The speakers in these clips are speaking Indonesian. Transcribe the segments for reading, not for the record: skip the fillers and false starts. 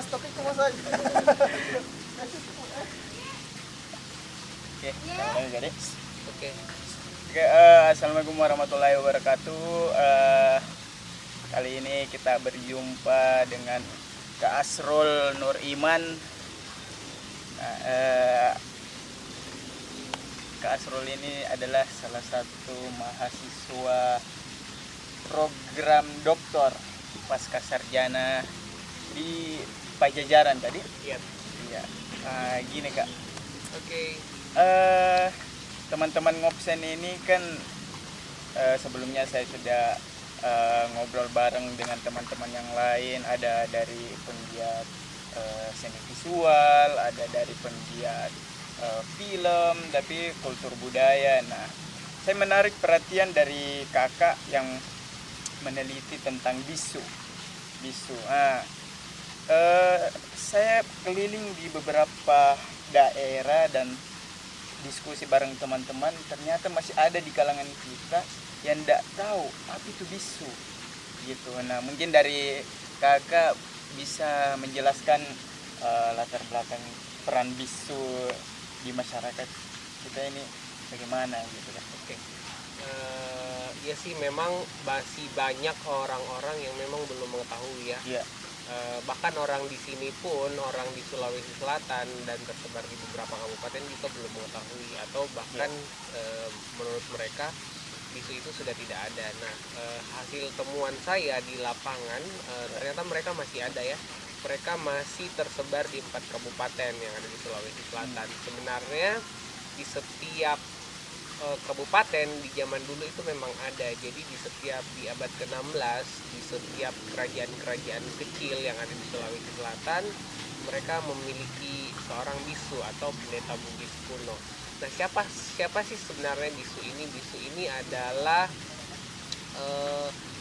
bahas topik itu saja. Oke, jadi. Oke. Oke, assalamualaikum warahmatullahi wabarakatuh. Kali ini kita berjumpa dengan Kak Asrul Nur Iman. Kak Asrul ini adalah salah satu mahasiswa program doktor pasca sarjana di Pajajaran tadi. Iya. Iya. Gini Kak. Oke. Teman-teman Ngobsen ini kan sebelumnya saya sudah ngobrol bareng dengan teman-teman yang lain. Ada dari penggiat seni visual, ada dari penggiat film, tapi kultur budaya. Nah, saya menarik perhatian dari kakak yang meneliti tentang bisu. Saya keliling di beberapa daerah dan diskusi bareng teman-teman, ternyata masih ada di kalangan kita yang tidak tahu apa itu bisu gitu. Nah, mungkin dari kakak bisa menjelaskan latar belakang peran bisu di masyarakat kita ini bagaimana gitu kan. Oke. Ya sih, memang masih banyak orang-orang yang memang belum mengetahui ya. Iya. Bahkan orang di sini pun, orang di Sulawesi Selatan dan tersebar di beberapa kabupaten juga belum mengetahui, atau bahkan menurut mereka bisu itu sudah tidak ada. Nah, hasil temuan saya di lapangan, ternyata mereka masih ada ya. Mereka masih tersebar di 4 kabupaten yang ada di Sulawesi Selatan. Sebenarnya di setiap kabupaten di zaman dulu itu memang ada. Jadi di abad ke-16, di setiap kerajaan-kerajaan kecil yang ada di Sulawesi Selatan, mereka memiliki seorang bisu atau pendeta Bugis kuno. Nah, siapa sih sebenarnya bisu ini? Bisu ini adalah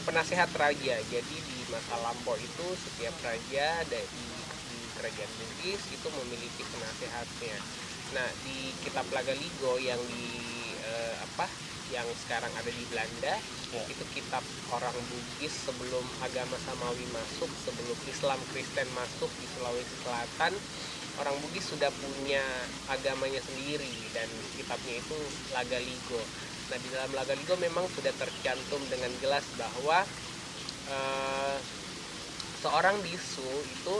penasehat raja. Jadi di masa lampau itu setiap raja di kerajaan Bugis itu memiliki penasehatnya. Nah, di kitab Lagaligo yang yang sekarang ada di Belanda, itu kitab orang Bugis sebelum agama Samawi masuk, sebelum Islam Kristen masuk di Sulawesi Selatan. Orang Bugis sudah punya agamanya sendiri dan kitabnya itu Lagaligo. Nah, di dalam Lagaligo memang sudah tercantum dengan jelas bahwa seorang bisu itu,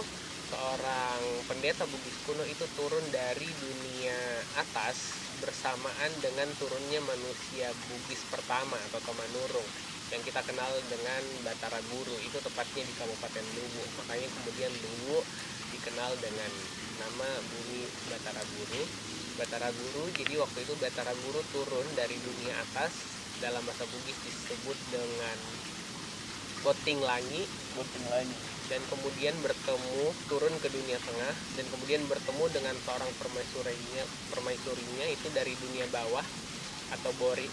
seorang pendeta Bugis kuno itu turun dari dunia atas bersamaan dengan turunnya manusia Bugis pertama atau Tomanurung yang kita kenal dengan Batara Guru. Itu tepatnya di Kabupaten Luwu. Makanya kemudian Luwu dikenal dengan nama bumi Batara Guru. Batara Guru, jadi waktu itu Batara Guru turun dari dunia atas, dalam bahasa Bugis disebut dengan Boting Lanyi, dan kemudian turun ke dunia tengah, dan kemudian bertemu dengan seorang permaisurinya itu dari dunia bawah atau Bori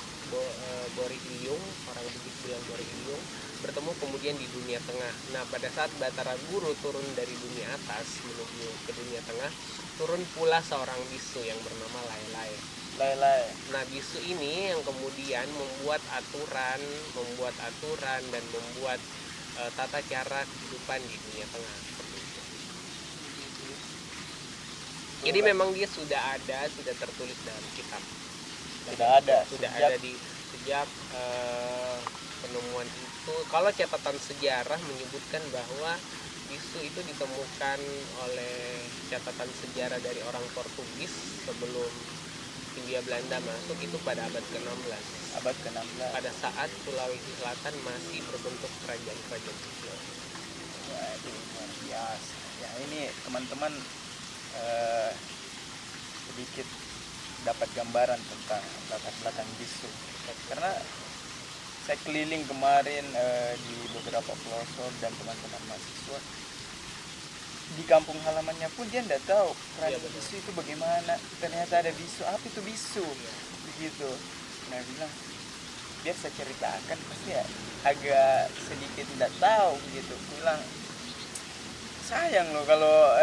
Iyung, orang Bugis bilang Bori Iyung, bertemu kemudian di dunia tengah. Nah, pada saat Batara Guru turun dari dunia atas menuju ke dunia tengah, turun pula seorang bisu yang bernama Lailai. Nah, bisu ini yang kemudian membuat aturan dan membuat tata cara kehidupan di dunia tengah. Jadi memang dia sudah tertulis dalam kitab. Sudah ada di sejak penemuan itu. Kalau catatan sejarah menyebutkan bahwa bisu itu ditemukan oleh catatan sejarah dari orang Portugis sebelum Hindia Belanda masuk, itu pada abad ke-16. Pada saat Sulawesi Selatan masih berbentuk kerajaan-kerajaan kecil. Waduh, luar biasa. Ya, ini teman-teman sedikit dapat gambaran tentang latar belakang bisu. Karena saya keliling kemarin di beberapa pelosok dan teman-teman mahasiswa di kampung halamannya pun dia tidak tahu peran bisu itu bagaimana. Ternyata ada bisu, apa itu bisu begitu. Nah, bilang biar saya ceritakan pasti ya agak sedikit tidak tahu begitu. Bilang sayang loh kalau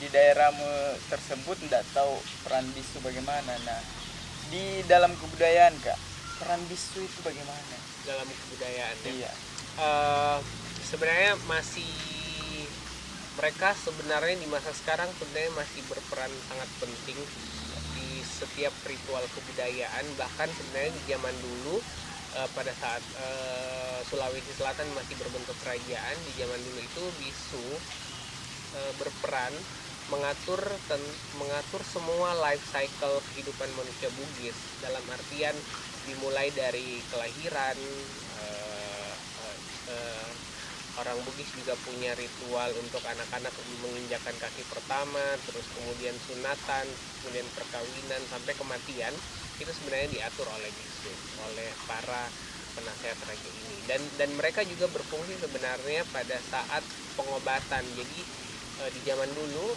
di daerahmu tersebut tidak tahu peran bisu bagaimana. Nah, di dalam kebudayaan Kak, peran bisu itu bagaimana? Dalam kebudayaan Iya. Sebenarnya masih mereka sebenarnya di masa sekarang sebenarnya masih berperan sangat penting di setiap ritual kebudayaan. Bahkan sebenarnya di zaman dulu pada saat Sulawesi Selatan masih berbentuk kerajaan, di zaman dulu itu bisu berperan mengatur semua life cycle kehidupan manusia Bugis, dalam artian dimulai dari kelahiran. Orang Bugis juga punya ritual untuk anak-anak menginjakkan kaki pertama, terus kemudian sunatan, kemudian perkawinan sampai kematian. Itu sebenarnya diatur oleh bisu, oleh para penasehat raja ini, dan mereka juga berfungsi sebenarnya pada saat pengobatan. Jadi di zaman dulu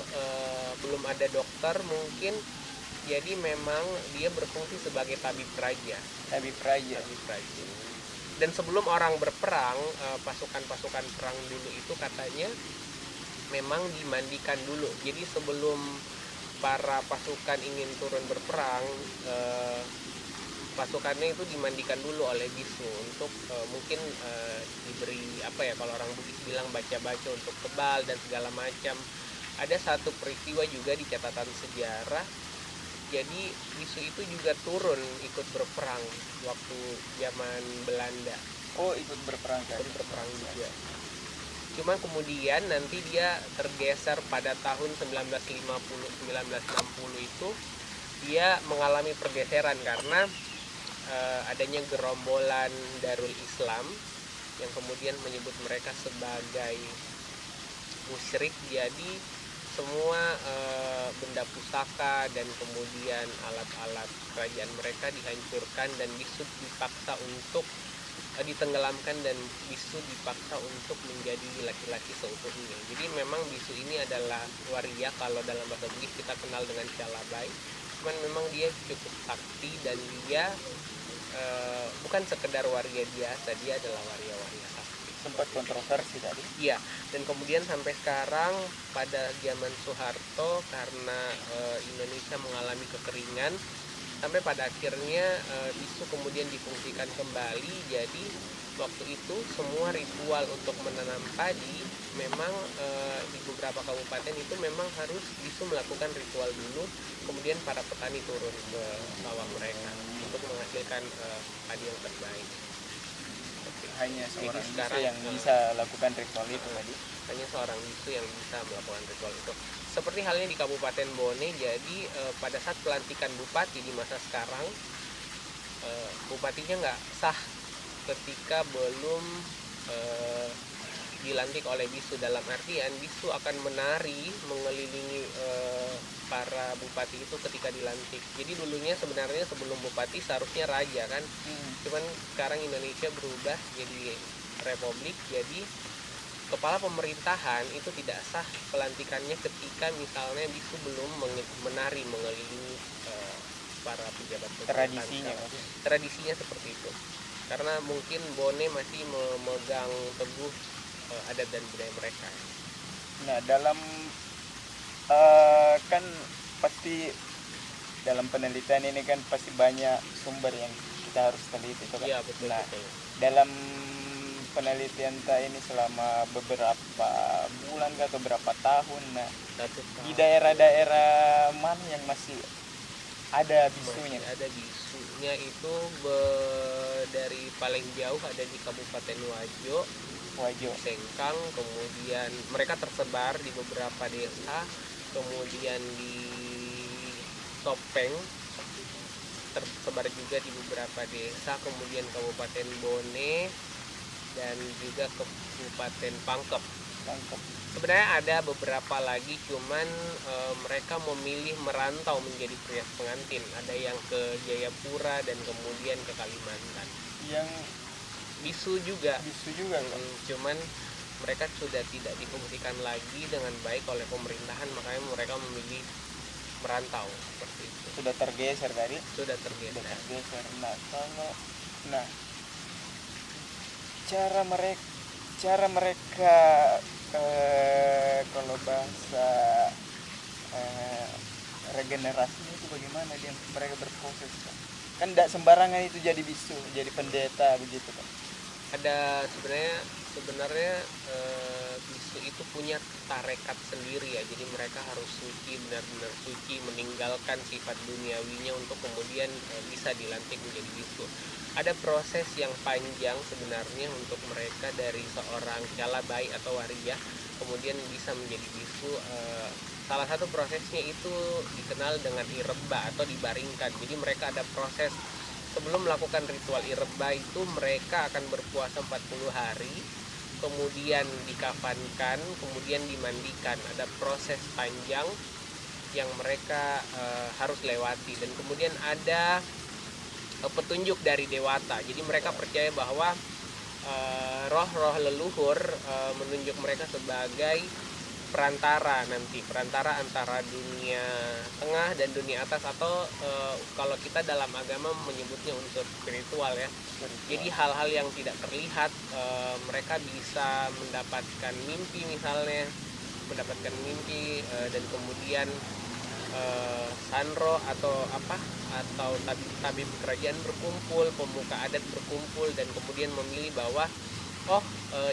belum ada dokter mungkin, jadi memang dia berfungsi sebagai tabib raja. Tabib raja. Dan sebelum orang berperang, pasukan-pasukan perang dulu itu katanya memang dimandikan dulu. Jadi sebelum para pasukan ingin turun berperang, pasukannya itu dimandikan dulu oleh bisu untuk mungkin diberi apa ya, kalau orang Bugis bilang baca-baca untuk kebal dan segala macam. Ada satu peristiwa juga di catatan sejarah, jadi bisu itu juga turun ikut berperang waktu zaman Belanda. Oh, ikut berperang kan? Ikut berperang juga. Cuma kemudian nanti dia tergeser pada tahun 1950-1960 itu dia mengalami pergeseran karena adanya gerombolan Darul Islam yang kemudian menyebut mereka sebagai musyrik. Jadi semua benda pusaka dan kemudian alat-alat kerajaan mereka dihancurkan, dan bisu dipaksa untuk ditenggelamkan, dan bisu dipaksa untuk menjadi laki-laki seutuhnya. Jadi memang bisu ini adalah waria, kalau dalam bahasa Bugis kita kenal dengan calabai. Cuman memang dia cukup sakti, dan dia bukan sekedar waria biasa, dia adalah waria-waria sakti. Sempat kontroversi tadi. Iya, dan kemudian sampai sekarang pada zaman Soeharto, karena Indonesia mengalami kekeringan, sampai pada akhirnya bisu kemudian difungsikan kembali. Jadi waktu itu semua ritual untuk menanam padi memang di beberapa kabupaten itu memang harus bisu melakukan ritual dulu, kemudian para petani turun ke sawah mereka untuk menghasilkan padi yang terbaik. Hanya seorang bisu sekarang, yang bisa lakukan ritual itu tadi. Hanya seorang bisu yang bisa melakukan ritual itu. Seperti halnya di Kabupaten Bone, jadi pada saat pelantikan bupati di masa sekarang, bupatinya nggak sah ketika belum dilantik oleh bisu. Dalam artian bisu akan menari mengelilingi para bupati itu ketika dilantik. Jadi dulunya sebenarnya sebelum bupati seharusnya raja kan, cuman sekarang Indonesia berubah jadi republik, jadi kepala pemerintahan itu tidak sah pelantikannya ketika misalnya bisu belum menari mengelilingi para pejabat Tradisinya. Tradisinya seperti itu, karena mungkin Bone masih memegang teguh adat dan budaya mereka. Nah, dalam kan pasti dalam penelitian ini kan pasti banyak sumber yang kita harus teliti itu kan. Iya, betul, Nah, betul. dalam penelitian ini selama beberapa bulan atau berapa tahun, nah di daerah-daerah mana yang masih ada bisunya? Masih ada bisunya itu dari paling jauh ada di Kabupaten Wajo, Sengkang, kemudian mereka tersebar di beberapa desa, kemudian di Topeng tersebar juga di beberapa desa, kemudian Kabupaten Bone, dan juga Kabupaten Pangkep. Sebenarnya ada beberapa lagi, cuman mereka memilih merantau menjadi perias pengantin. Ada yang ke Jayapura dan kemudian ke Kalimantan. Yang bisu juga cuman mereka sudah tidak difungsikan lagi dengan baik oleh pemerintahan, makanya mereka memilih merantau seperti itu. Sudah tergeser tadi? Sudah tergeser. Nah, cara mereka kalau bahasa regenerasinya itu bagaimana dia mereka berproses kan tidak sembarangan itu jadi bisu, jadi pendeta begitu kan. Ada sebenarnya bisu bisu itu punya tarekat sendiri ya, jadi mereka harus suci, benar-benar suci, meninggalkan sifat duniawinya untuk kemudian bisa dilantik menjadi bisu. Ada proses yang panjang sebenarnya untuk mereka dari seorang calabai atau waria kemudian bisa menjadi bisu. Salah satu prosesnya itu dikenal dengan ireba atau dibaringkan. Jadi mereka ada proses sebelum melakukan ritual ireba itu mereka akan berpuasa 40 hari, kemudian dikafankan, kemudian dimandikan. Ada proses panjang yang mereka harus lewati, dan kemudian ada petunjuk dari dewata. Jadi mereka percaya bahwa roh-roh leluhur menunjuk mereka sebagai perantara antara dunia tengah dan dunia atas, atau kalau kita dalam agama menyebutnya unsur spiritual ya. Jadi hal-hal yang tidak terlihat, mereka bisa mendapatkan mimpi misalnya, dan kemudian sanro atau tabib kerajaan berkumpul, pemuka adat berkumpul, dan kemudian memilih bahwa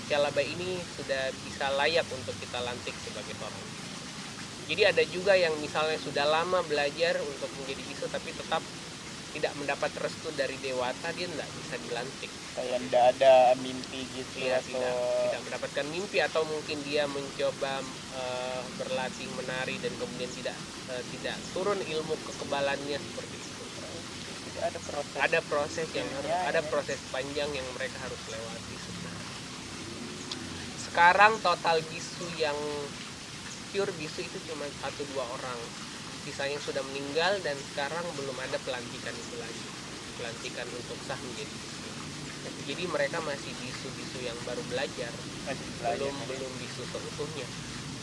calabai ini sudah bisa layak untuk kita lantik sebagai seorang bisu. Jadi ada juga yang misalnya sudah lama belajar untuk menjadi bisu tapi tetap tidak mendapat restu dari dewata, dia tidak bisa dilantik. Kayak tidak ada mimpi gitu Dia atau tidak mendapatkan mimpi, atau mungkin dia mencoba berlatih menari dan kemudian tidak turun ilmu kekebalannya seperti itu. ada proses yang harus, ilmiah, ada ya. proses panjang yang mereka harus lewati sebenarnya. Sekarang total bisu yang pure bisu itu cuma 1-2 orang, sisanya sudah meninggal, dan sekarang belum ada pelantikan itu lagi, pelantikan untuk sah menjadi bisu. Jadi mereka masih bisu-bisu yang baru belajar, belum bisu seutuhnya,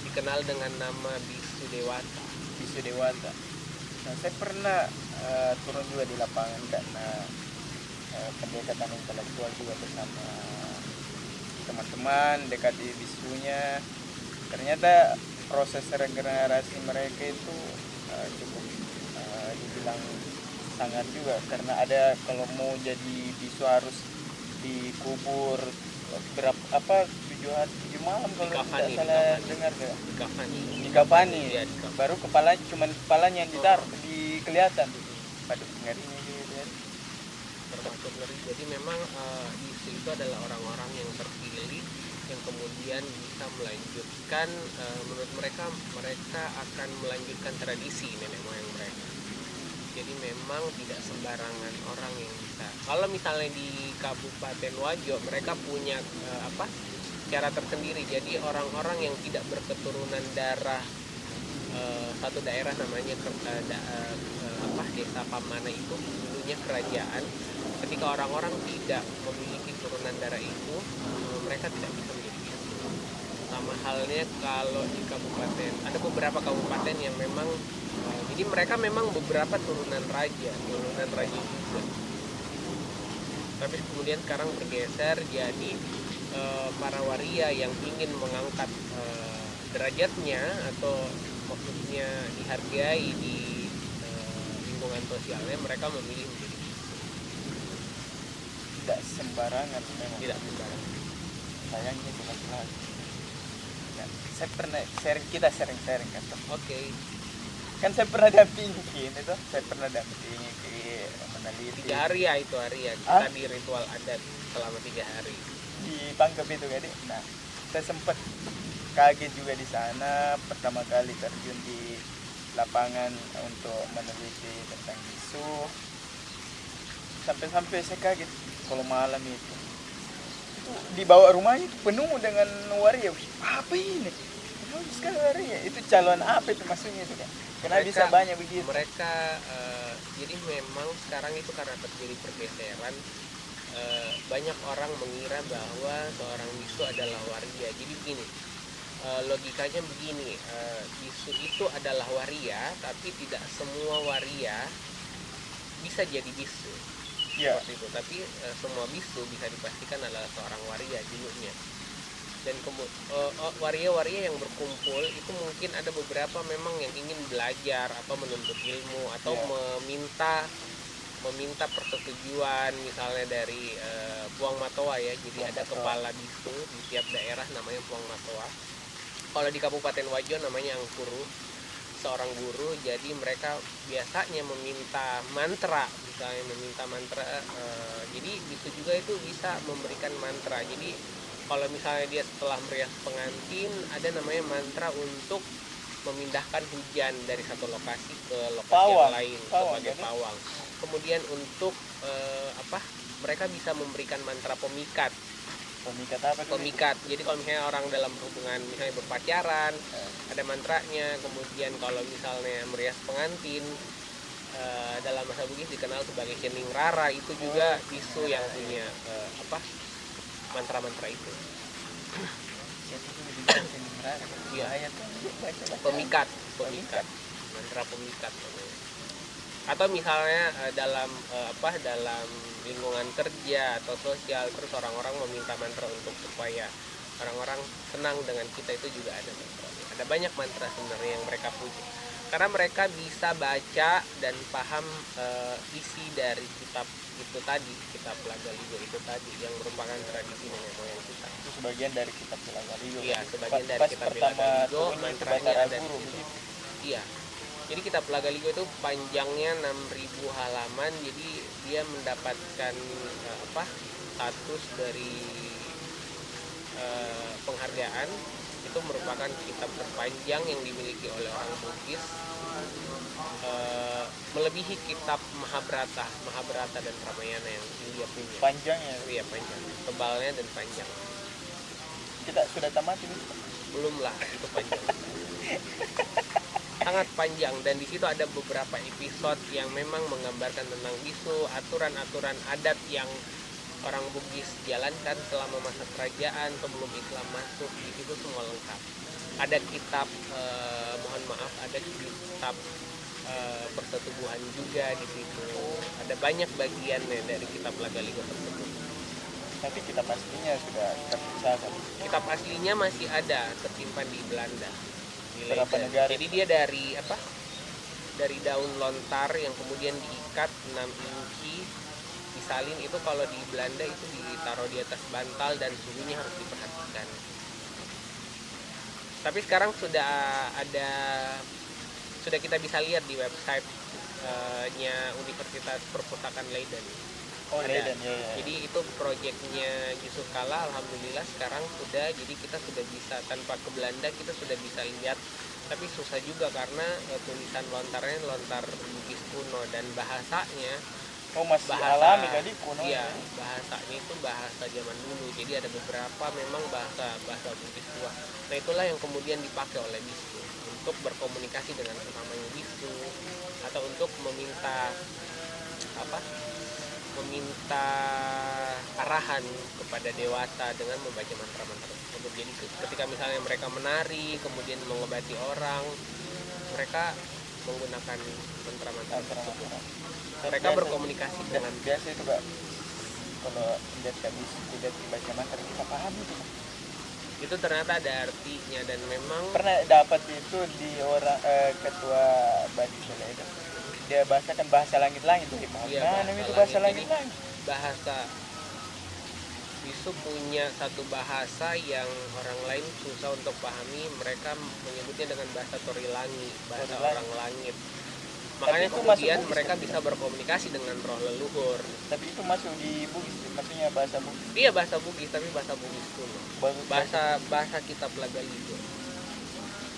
dikenal dengan nama bisu dewata. Nah, saya pernah turun juga di lapangan karena pendekatan intelektual juga bersama teman-teman dekat di bisunya. Ternyata proses regenerasi mereka itu cukup dibilang sangat juga, karena ada kalau mau jadi bisu harus dikubur berapa 7 malam kalau tidak salah dengar ya. Dikafani. Ya, Baru kepalanya yang ditaruh di kelihatan. Aduh, ngerinya gitu ya. termasuk ngeri. Jadi memang bisu itu adalah orang-orang yang terpilih yang kemudian bisa melanjutkan, menurut mereka akan melanjutkan tradisi nenek moyang mereka. Jadi memang tidak sembarangan orang yang bisa. Kalau misalnya di Kabupaten Wajo, mereka punya cara tersendiri. Jadi orang-orang yang tidak berketurunan darah satu daerah namanya desa Pamana itu dulunya kerajaan. Ketika orang-orang tidak memiliki turunan darah itu, mereka tidak bisa menjadi bisu. Sama halnya kalau di kabupaten, ada beberapa kabupaten yang memang jadi mereka memang beberapa turunan raja juga. Tapi kemudian sekarang bergeser jadi para waria yang ingin mengangkat derajatnya, atau maksudnya dihargai di lingkungan sosialnya, mereka memilih menjadi bisu. Tidak sembarangan memang. Tidak sembarangan. Sayangnya itu masalah. Nah, saya pernah kita sering-sering kan. Oke. Kan saya pernah dampingi meneliti 3 hari ya itu hari ya, kita di ritual adat selama 3 hari di Pangkep itu kan. Nah, saya sempat kaget juga di sana, pertama kali terjun di lapangan untuk meneliti tentang bisu. Sampai saya kaget kalau malam itu di bawah rumahnya itu penuh dengan waria. Apa ini? Kenapa sekali waria? Itu calon apa itu maksudnya itu kan? Kenapa bisa banyak begitu? Mereka jadi memang sekarang itu karena terjadi pergeseran, banyak orang mengira bahwa seorang bisu adalah waria. Jadi begini, logikanya begini, bisu itu adalah waria, tapi tidak semua waria bisa jadi bisu. Ya. Seperti itu. Tapi semua bisu bisa dipastikan adalah seorang waria dulunya. Dan waria-waria yang berkumpul itu mungkin ada beberapa memang yang ingin belajar atau menuntut ilmu atau meminta persetujuan misalnya dari Puang Matoa ya. Jadi ada kepala bisu di tiap daerah namanya Puang Matoa. Kalau di Kabupaten Wajo namanya Angkuru, seorang guru. Jadi mereka biasanya meminta mantra, misalnya meminta mantra. Jadi bisu juga itu bisa memberikan mantra. Jadi kalau misalnya dia setelah merias pengantin, ada namanya mantra untuk memindahkan hujan dari satu lokasi ke lokasi Pawang, yang lain pawang, sebagai jadi? pawang. Kemudian untuk mereka bisa memberikan mantra pemikat. Pemikat apa tuh? Pemikat. Jadi kalau misalnya orang dalam hubungan misalnya berpacaran, ada mantranya. Kemudian kalau misalnya merias pengantin, dalam bahasa Bugis dikenal sebagai Kening Rara, itu juga bisu yang punya mantra-mantra itu. Iya. Pemikat, mantra pemikat namanya. Atau misalnya dalam lingkungan kerja atau sosial, terus orang-orang meminta mantra untuk supaya orang-orang senang dengan kita, itu juga ada mantra. Ada banyak mantra sebenarnya yang mereka punya, karena mereka bisa baca dan paham isi dari kitab itu tadi, kitab Lagaligo itu tadi, yang merupakan tradisi nenek moyang kita. Itu sebagian dari kitab Lagaligo. Iya, sebagian dari kitab Lagaligo, mantranya ada di situ. Iya. Jadi kitab Lagaligo itu panjangnya 6.000 halaman. Jadi dia mendapatkan status dari penghargaan. Itu merupakan kitab terpanjang yang dimiliki oleh orang Bugis, melebihi kitab Mahabharata dan Ramayana yang dia punya. Panjangnya. Iya, panjang, tebalnya dan panjang. Kita sudah tamat ini? Belum lah, itu panjang. Sangat panjang, dan di situ ada beberapa episode yang memang menggambarkan tentang bisu, aturan-aturan adat yang orang Bugis jalankan selama masa kerajaan sebelum Islam masuk. Di situ semua lengkap. Ada kitab ada kitab persetubuhan juga di situ. Ada banyak bagiannya dari kitab Lagaligo tersebut. Tapi kitab aslinya sudah terpisahkan. Kitab aslinya masih ada tersimpan di Belanda. Berapa negara? Jadi dia dari daun lontar yang kemudian diikat 6 inci, disalin. Itu kalau di Belanda itu ditaruh di atas bantal dan suhunya harus diperhatikan. Tapi sekarang sudah kita bisa lihat di website nya Universitas Perpustakaan Leiden. Oh, Leiden, ya. Jadi itu proyeknya Yusuf Kala, alhamdulillah sekarang sudah. Jadi kita sudah bisa, tanpa ke Belanda kita sudah bisa lihat. Tapi susah juga karena tulisan lontarnya lontar Bugis kuno, dan bahasanya masih alami tadi kuno. Iya, bahasanya itu bahasa zaman dulu. Jadi ada beberapa memang bahasa Bugis tua. Nah, itulah yang kemudian dipakai oleh bisu untuk berkomunikasi dengan sesamanya bisu, atau untuk meminta arahan kepada dewata dengan membaca mantra-mantra tersebut. Jadi ketika misalnya mereka menari kemudian mengobati orang, mereka menggunakan mantra-mantra tersebut. Mereka berkomunikasi dengan biasa itu Kak. Kalau lihat habis tidak dibaca mantra kita paham itu. Itu ternyata ada artinya, dan memang pernah dapat itu di orang ketua Badisel itu. Dia bahasakan bahasa langit-langit tuh. Iya, bahasa langit-langit. Bahasa bisu punya satu bahasa yang orang lain susah untuk pahami. Mereka menyebutnya dengan bahasa Torilangi, bahasa orang langit. Makanya kemudian mereka bisa berkomunikasi dengan roh leluhur. Tapi itu masuk di Bugis, maksudnya bahasa Bugis. Iya, bahasa Bugis, tapi bahasa Bugis kuno. Bahasa kitab Lagaligo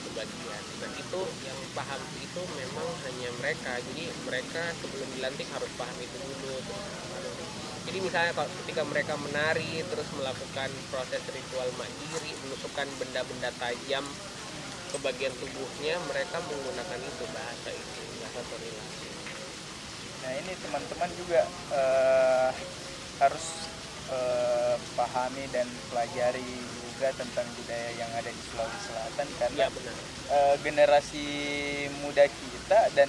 sebagian. Dan itu yang paham itu memang hanya mereka. Jadi mereka sebelum dilantik harus paham itu dulu. Jadi misalnya ketika mereka menari terus melakukan proses ritual mandiri, menusukkan benda-benda tajam ke bagian tubuhnya, mereka menggunakan itu, bahasa Torilangi. Nah, ini teman-teman juga harus pahami dan pelajari juga tentang budaya yang ada di Sulawesi Selatan, karena ya, benar. Generasi muda kita dan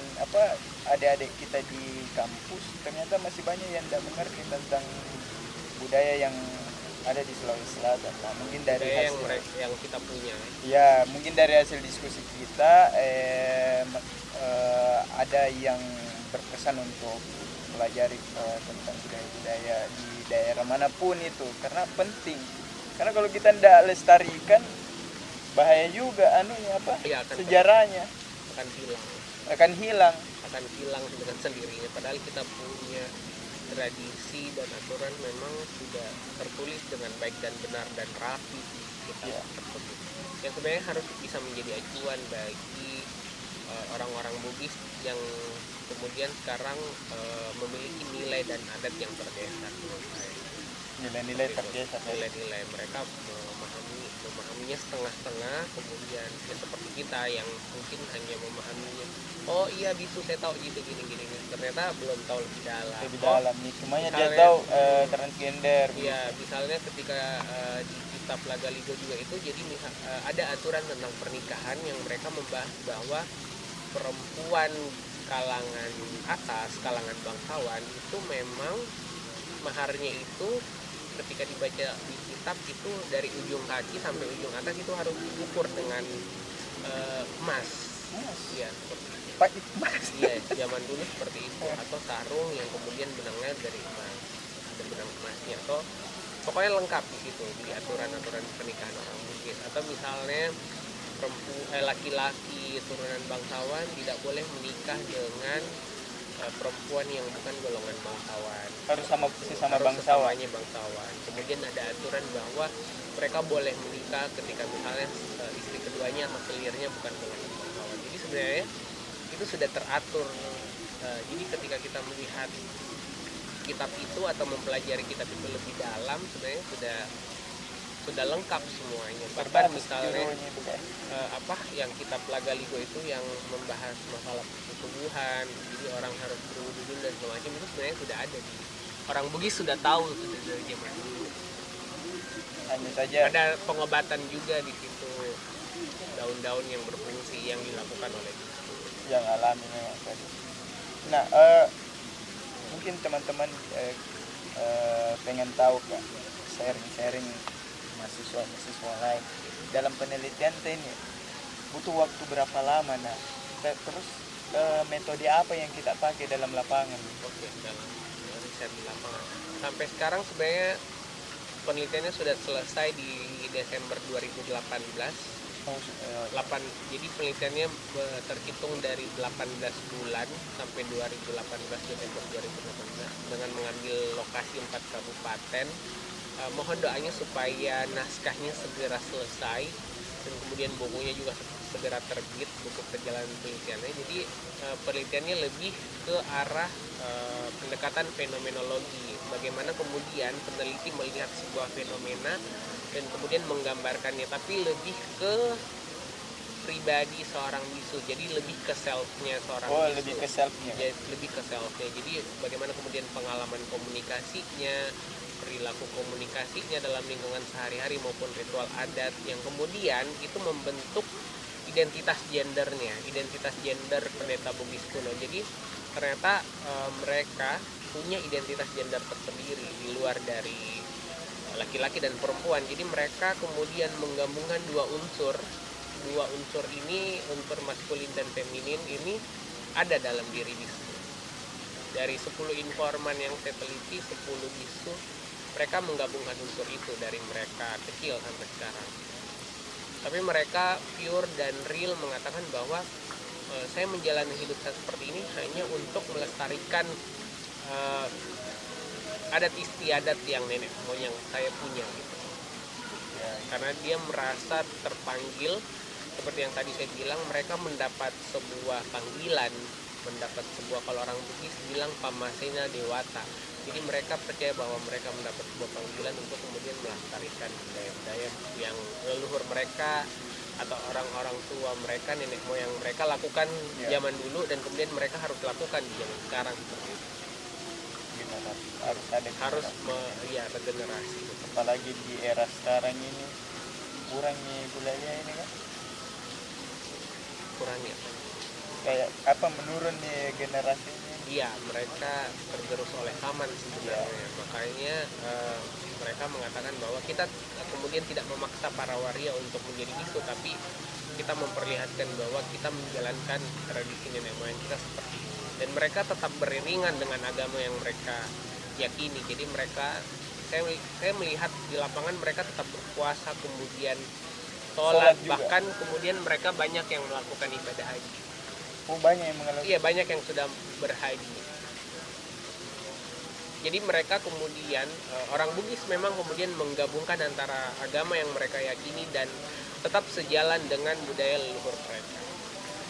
adik-adik kita di kampus ternyata masih banyak yang tidak mengerti tentang budaya yang ada di Sulawesi Selatan. Nah, mungkin dari hasil yang kita punya. Ya, mungkin dari hasil diskusi kita ada yang berkesan untuk pelajari tentang budaya-budaya di daerah manapun itu, karena penting. Karena kalau kita tidak lestarikan, bahaya juga anunya apa Iya, akan sejarahnya akan hilang akan hilang. dengan sendirinya, padahal kita punya tradisi dan aturan memang sudah tertulis dengan baik dan benar dan rapi di kitab Iya. tersebut, yang sebenarnya harus bisa menjadi acuan bagi orang-orang Bugis yang kemudian sekarang memiliki nilai dan adat yang berdasar menurut saya. Nilai-nilai terbiasa Nilai-nilai mereka memahaminya setengah-setengah, kemudian ya seperti kita yang mungkin hanya memahaminya, oh iya bisu saya tahu gitu gini, ternyata belum tahu lebih dalam. lebih dalam nih semuanya dia misalnya, tahu transgender Iya, misalnya ketika di kitab Lagaligo juga itu, jadi ada aturan tentang pernikahan yang mereka membahas bahwa perempuan kalangan atas, kalangan bangsawan itu memang maharnya itu ketika dibaca di kitab itu dari ujung kaki sampai ujung atas itu harus diukur dengan emas. Iya, seperti itu. Pak Mas. Iya, zaman dulu seperti itu, atau sarung yang kemudian benangnya dari emas, ada benang emasnya, atau pokoknya lengkap di situ di aturan-aturan pernikahan orang Bugis. Atau misalnya laki-laki turunan bangsawan tidak boleh menikah dengan perempuan yang bukan golongan bangsawan, Harus sama sesama harus bangsawan. sesamanya bangsawan. Kemudian ada aturan bahwa mereka boleh menikah ketika misalnya istri keduanya atau kelirnya bukan golongan bangsawan. Jadi sebenarnya itu sudah teratur. Jadi ketika kita melihat kitab itu atau mempelajari kitab itu lebih dalam, sebenarnya sudah lengkap semuanya. Bahkan misalnya yang kitab Lagaligo itu yang membahas masalah persetubuhan, jadi orang harus berwudu dulu dan semacam itu sebenarnya sudah ada di orang Bugis, sudah tahu sudah dari zaman dulu. Hanya saja Ada pengobatan juga di situ, daun-daun yang berfungsi yang dilakukan oleh bisu. yang alami memang tadi. Nah, mungkin teman-teman pengen tahu Kak, sharing mahasiswa lain dalam penelitian ini butuh waktu berapa lama, nah terus metode apa yang kita pakai dalam lapangan? Oke, dalam riset di lapangan sampai sekarang sebenarnya penelitiannya sudah selesai di Desember 2018. Jadi penelitiannya terhitung dari 18 bulan sampai 2018 Desember 2018 dengan mengambil lokasi 4 kabupaten. Mohon doanya supaya naskahnya segera selesai dan kemudian bukunya juga segera terbit, buku perjalanan penelitiannya. Jadi penelitiannya lebih ke arah pendekatan fenomenologi, bagaimana kemudian peneliti melihat sebuah fenomena dan kemudian menggambarkannya, tapi lebih ke pribadi seorang bisu, jadi lebih ke selfnya seorang bisu. Lebih ke selfnya. Lebih ke selfnya. Jadi bagaimana kemudian pengalaman komunikasinya, perilaku komunikasinya dalam lingkungan sehari-hari maupun ritual adat yang kemudian itu membentuk identitas gendernya, identitas gender pendeta Bugis kuno. Jadi ternyata mereka punya identitas gender tersendiri di luar dari laki-laki dan perempuan. Jadi mereka kemudian menggabungkan dua unsur ini, unsur maskulin dan feminin ini ada dalam diri bisu. Dari 10 informan yang saya teliti, 10 bisu mereka menggabungkan unsur itu dari mereka kecil sampai sekarang. Tapi mereka pure dan real mengatakan bahwa saya menjalani hidup saya seperti ini hanya untuk melestarikan adat istiadat yang nenek moyang saya punya gitu. Karena dia merasa terpanggil, seperti yang tadi saya bilang, mereka mendapat sebuah panggilan, mendapat sebuah, kalau orang Bugis bilang pamasena dewata. Jadi mereka percaya bahwa mereka mendapat sebuah panggilan untuk kemudian melestarikan budaya-budaya yang leluhur mereka atau orang-orang tua mereka, nenek moyang mereka lakukan zaman dulu dan kemudian mereka harus lakukan di zaman sekarang seperti itu. Harus regenerasi. Apalagi di era sekarang ini kurangnya budaya ini kan. Kurangnya Kayak apa menurun nih generasinya? Iya, mereka tergerus oleh zaman sebenarnya. Makanya mereka mengatakan bahwa kita kemudian tidak memaksa para waria untuk menjadi bisu, tapi kita memperlihatkan bahwa kita menjalankan tradisi nenek moyang kita seperti ini. Dan mereka tetap beriringan dengan agama yang mereka yakini. Jadi mereka, saya melihat di lapangan mereka tetap berpuasa, kemudian sholat, juga. bahkan kemudian mereka banyak yang melakukan ibadah haji. Oh, banyak yang mengalami. Iya, banyak yang sudah berhaji. Jadi mereka kemudian orang Bugis memang kemudian menggabungkan antara agama yang mereka yakini dan tetap sejalan dengan budaya leluhur mereka.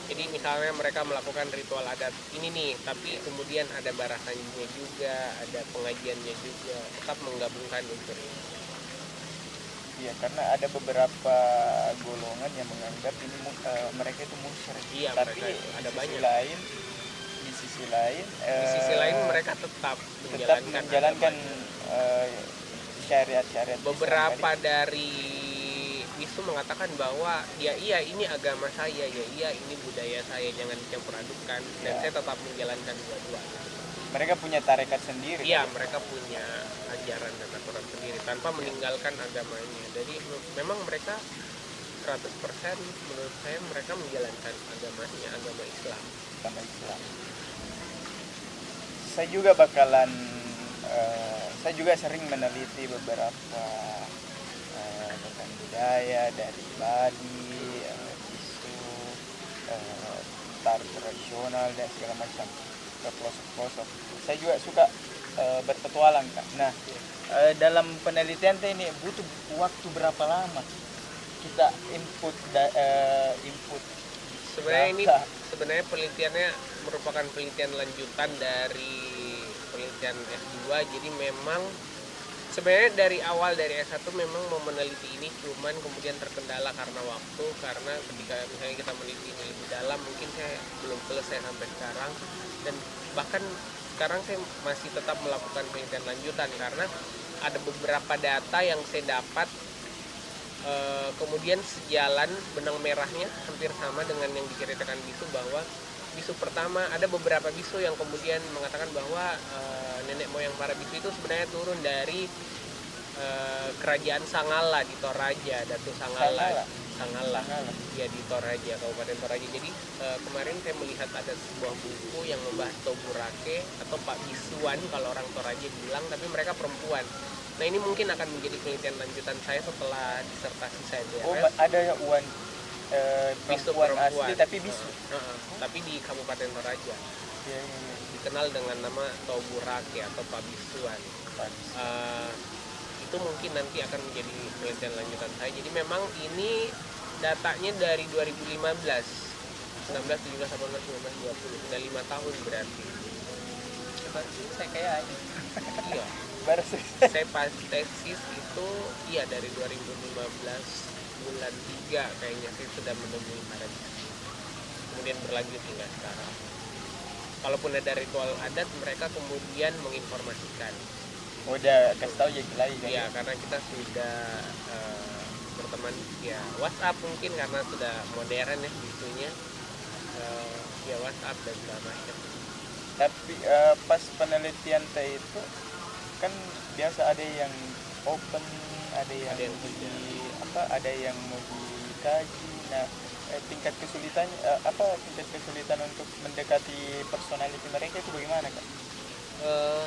Jadi misalnya mereka melakukan ritual adat ini nih, tapi kemudian ada barasannya juga, ada pengajiannya juga, tetap menggabungkan unsur ini. Iya, karena ada beberapa golongan yang menganggap ini mereka itu musyrik. Iya, Tapi mereka itu ada banyak. Di sisi lain Di sisi lain mereka tetap menjalankan syariat-syariat Islam beberapa tadi. dari bisu mengatakan bahwa ya iya ini agama saya, ya iya ini budaya saya, jangan dicampur adukan, dan Ya. saya tetap menjalankan dua-duanya. Mereka punya tarekat sendiri. Iya, mereka punya ajaran dan aturan sendiri tanpa meninggalkan agamanya. Jadi memang mereka 100% menurut saya mereka menjalankan agamanya, agama Islam. Sama Islam. Saya juga sering meneliti beberapa tentang budaya dari Bali, Bisu, tari tradisional dan segala macam ke pelosok-pelosok. Saya juga suka berpetualang, Kak. Nah, dalam penelitian ini butuh waktu berapa lama kita input Sebenarnya penelitiannya merupakan penelitian lanjutan dari penelitian S2. Jadi memang sebenarnya dari awal dari S1 memang mau meneliti ini, cuman kemudian terkendala karena waktu, karena ketika misalnya kita meneliti ini lebih dalam mungkin saya belum selesai sampai sekarang, dan bahkan sekarang saya masih tetap melakukan penelitian lanjutan karena ada beberapa data yang saya dapat kemudian sejalan, benang merahnya hampir sama dengan yang diceritakan bisu, bahwa bisu pertama ada beberapa bisu yang kemudian mengatakan bahwa nenek moyang para bisu itu sebenarnya turun dari kerajaan Sangala di Toraja, Datu Sangala ya di Toraja, Kabupaten Toraja. Jadi kemarin saya melihat ada sebuah buku yang membahas Toburake atau Pak Bisuan kalau orang Toraja bilang, tapi mereka perempuan. Nah, ini mungkin akan menjadi penelitian lanjutan saya setelah disertasi saya beres. Oh, ada ya perempuan asli tapi bisu. Tapi di Kabupaten Toraja. Ya. Dikenal dengan nama Toburake atau Pak Bisuan. Itu mungkin nanti akan menjadi penelitian lanjutan saya. Jadi memang ini datanya dari 2015, 16, 17, 18, 19, 20, sudah 5 tahun berarti. Saya kayak Iya. baru Saya pas tesis itu iya dari 2015 bulan 3 kayaknya saya sudah menemui para bisu. Kemudian berlanjut hingga sekarang. Kalaupun ada ritual adat, mereka kemudian menginformasikan. udah kasih tahu jadi lagi kan. Iya, karena kita sudah berteman ya WhatsApp mungkin karena sudah modern ya bisunya, ya WhatsApp dan segala macam. Tapi pas penelitian teh itu kan biasa ada yang open, ada yang ada yang mau dikaji. Nah, tingkat kesulitan untuk mendekati personality mereka itu bagaimana, Kak?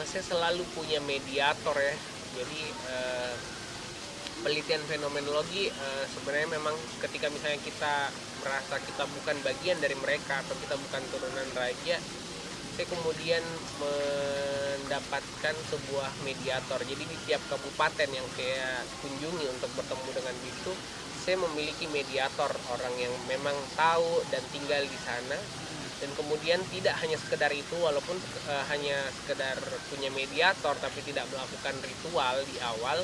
Saya selalu punya mediator ya. Jadi penelitian fenomenologi sebenarnya memang ketika misalnya kita merasa kita bukan bagian dari mereka atau kita bukan turunan raja, saya kemudian mendapatkan sebuah mediator. Jadi di tiap kabupaten yang saya kunjungi untuk bertemu dengan bisu, saya memiliki mediator, orang yang memang tahu dan tinggal di sana. Dan kemudian tidak hanya sekedar itu, walaupun hanya sekedar punya mediator tapi tidak melakukan ritual di awal,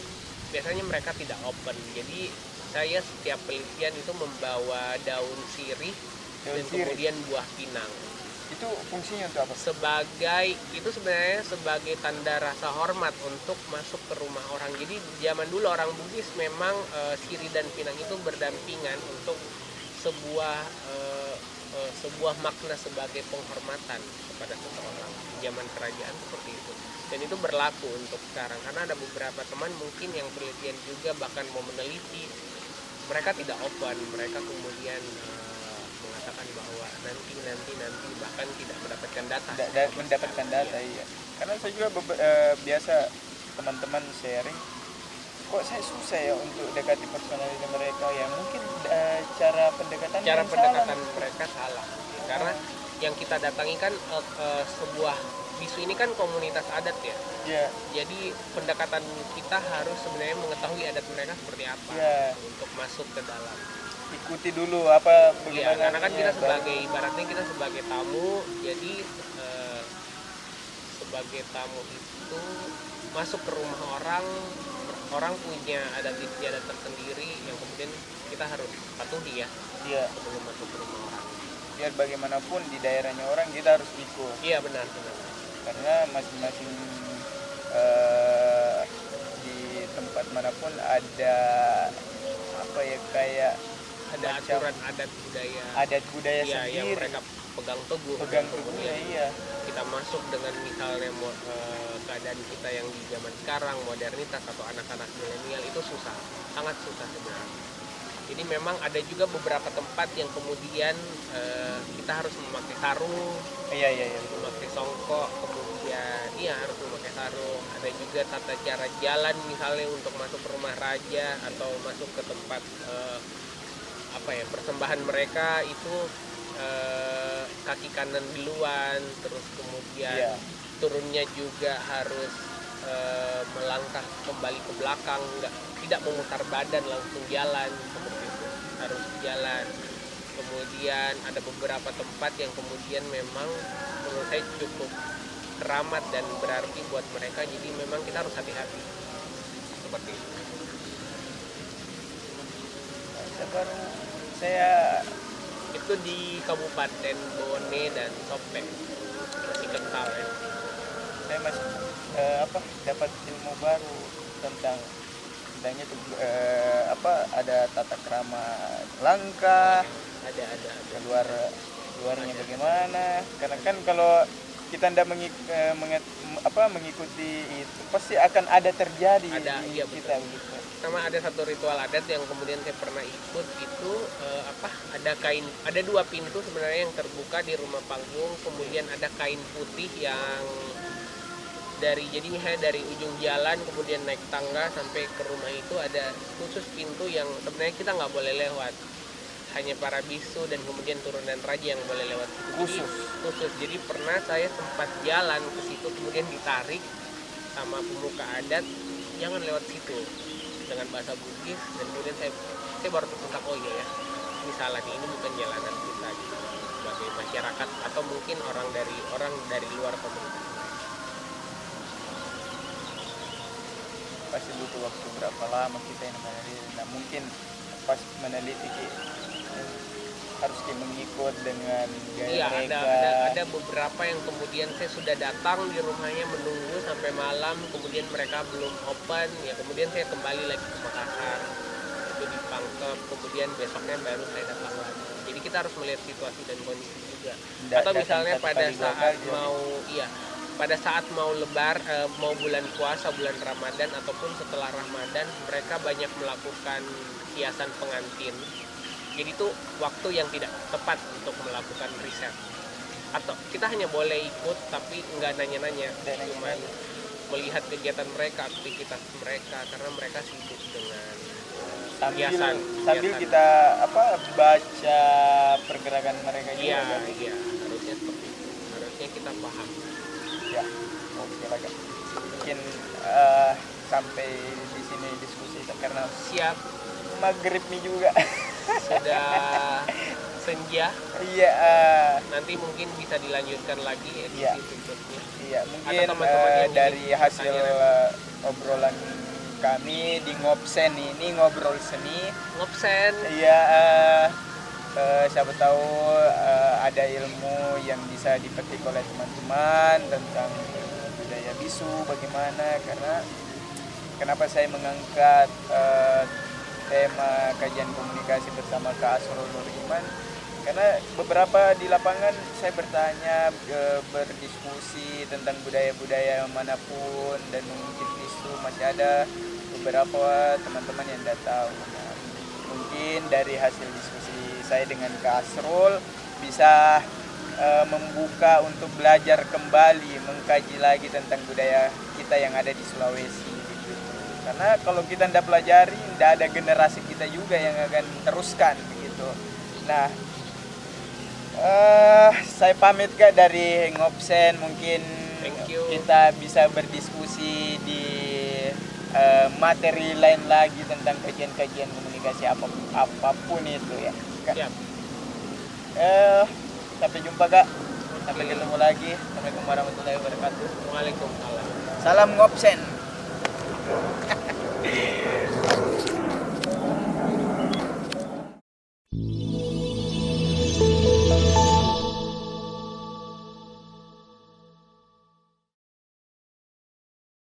biasanya mereka tidak open. Jadi saya setiap penelitian itu membawa daun sirih dan kemudian buah pinang. Itu fungsinya untuk apa? Itu sebenarnya sebagai tanda rasa hormat untuk masuk ke rumah orang. Jadi zaman dulu orang Bugis memang sirih dan pinang itu berdampingan untuk sebuah makna sebagai penghormatan kepada seseorang. Zaman kerajaan seperti itu. Dan itu berlaku untuk sekarang karena ada beberapa teman mungkin yang penelitian juga bahkan mau meneliti, mereka tidak open, mereka kemudian mengatakan bahwa nanti bahkan tidak mendapatkan data. Iya. Karena saya juga biasa teman-teman sharing kok saya susah ya untuk dekati personality mereka ya, mungkin cara pendekatan Cara yang pendekatan salah. mereka salah karena yang kita datangi kan sebuah bisu ini kan komunitas adat ya. Ya, Jadi pendekatan kita harus sebenarnya mengetahui adat mereka seperti apa ya, untuk masuk ke dalam. ikuti dulu apa Iya, bagaimana. karena kan kita baru- sebagai ibaratnya kita sebagai tamu, jadi sebagai tamu itu masuk ke rumah orang, orang punya adat istiadat tersendiri yang kemudian kita harus patuhi ya Iya, sebelum masuk ke rumah orang. biar bagaimanapun di daerahnya orang kita harus ikut, Iya benar benar. karena masing-masing eh, di tempat manapun ada apa ya, kayak Ada macam aturan adat budaya. adat budaya Iya, yang sendiri, mereka pegang teguh. pegang Dan teguhnya. kemudian Iya, kita masuk dengan misalnya keadaan kita yang di zaman sekarang, modernitas atau anak-anak milenial itu susah, sangat susah sebenarnya. Jadi memang ada juga beberapa tempat yang kemudian kita harus memakai sarung, iya, iya, iya. memakai songkok, kemudian iya harus memakai sarung. Ada juga tata cara jalan misalnya untuk masuk ke rumah raja atau masuk ke tempat apa ya, persembahan mereka itu kaki kanan duluan, terus kemudian Iya. turunnya juga harus melangkah kembali ke belakang, tidak memutar badan langsung jalan seperti itu, harus jalan. Kemudian ada beberapa tempat yang kemudian memang menurut saya cukup keramat dan berarti buat mereka, jadi memang kita harus hati-hati seperti itu. Saya Itu di Kabupaten Bone dan Sopeng, masih kental ya. saya masih dapat ilmu baru tentangnya tuh, ada tata krama langkah, Ada luarnya bagaimana, karena kan kalau kita tidak mengikuti itu pasti akan ada terjadi Ada, di iya, kita betul. begitu. Sama ada satu ritual adat yang kemudian saya pernah ikut itu ada dua pintu sebenarnya yang terbuka di rumah panggung, kemudian ada kain putih yang jadi misalnya dari ujung jalan kemudian naik tangga sampai ke rumah itu ada khusus pintu yang sebenarnya kita nggak boleh lewat, hanya para bisu dan kemudian turunan raja yang boleh lewat situ. Khusus. Jadi pernah saya sempat jalan ke situ kemudian ditarik sama pemuka adat, jangan lewat situ, dengan bahasa Bugis, dan kemudian saya baru tersentak, oh iya ya, ini salah nih, ini bukan jalanan kita gitu, sebagai masyarakat atau mungkin orang dari luar komunitas. Pasti butuh waktu berapa lama kita yang meneliti. Nah, mungkin pas meneliti harus mengikut dengan gaya Iya, mereka. ada beberapa yang kemudian saya sudah datang di rumahnya menunggu sampai malam, kemudian mereka belum open, ya kemudian saya kembali lagi ke Makassar, itu di Pangkep, kemudian besoknya baru saya datang lagi. Jadi kita harus melihat situasi dan kondisi juga. Atau misalnya pada saat mau mau bulan puasa, bulan Ramadan ataupun setelah Ramadan, mereka banyak melakukan hiasan pengantin. Jadi itu waktu yang tidak tepat untuk melakukan riset. Atau kita hanya boleh ikut tapi nggak nanya-nanya, cuma melihat kegiatan mereka, aktivitas mereka, karena mereka sibuk dengan hiasan. Kita baca pergerakan mereka juga. Iya, kan? iya, harusnya seperti itu. Harusnya kita paham. Ya, oke lah Kak. Mungkin sampai di sini diskusi karena Siap, maghrib nih juga. sudah senja. Iya, Nanti mungkin bisa dilanjutkan lagi edisi Iya. berikutnya. iya mungkin Atau teman-teman yang dari ingin hasil bertanya obrolan kami di Ngobsen ini, ngobrol seni. Ngobsen. Iya, siapa tahu ada ilmu yang bisa dipetik oleh teman-teman tentang budaya bisu bagaimana. Karena kenapa saya mengangkat tema kajian komunikasi bersama Kak Asrul Nur Iman, karena beberapa di lapangan saya bertanya, berdiskusi tentang budaya-budaya manapun, dan mungkin bisu masih ada beberapa teman-teman yang tidak tahu. Nah, mungkin dari hasil diskusi saya dengan Kak Asrul bisa membuka untuk belajar kembali, mengkaji lagi tentang budaya kita yang ada di Sulawesi. Karena kalau kita tidak pelajari, tidak ada generasi kita juga yang akan teruskan begitu. Nah, saya pamit Kak dari Ngopsen, mungkin Thank you. kita bisa berdiskusi di materi lain lagi tentang kajian-kajian komunikasi apapun itu ya Kak. Siap. Sampai jumpa Kak. Sampai ketemu lagi. Assalamualaikum warahmatullahi wabarakatuh. Waalaikumsalam. Salam Ngopsen.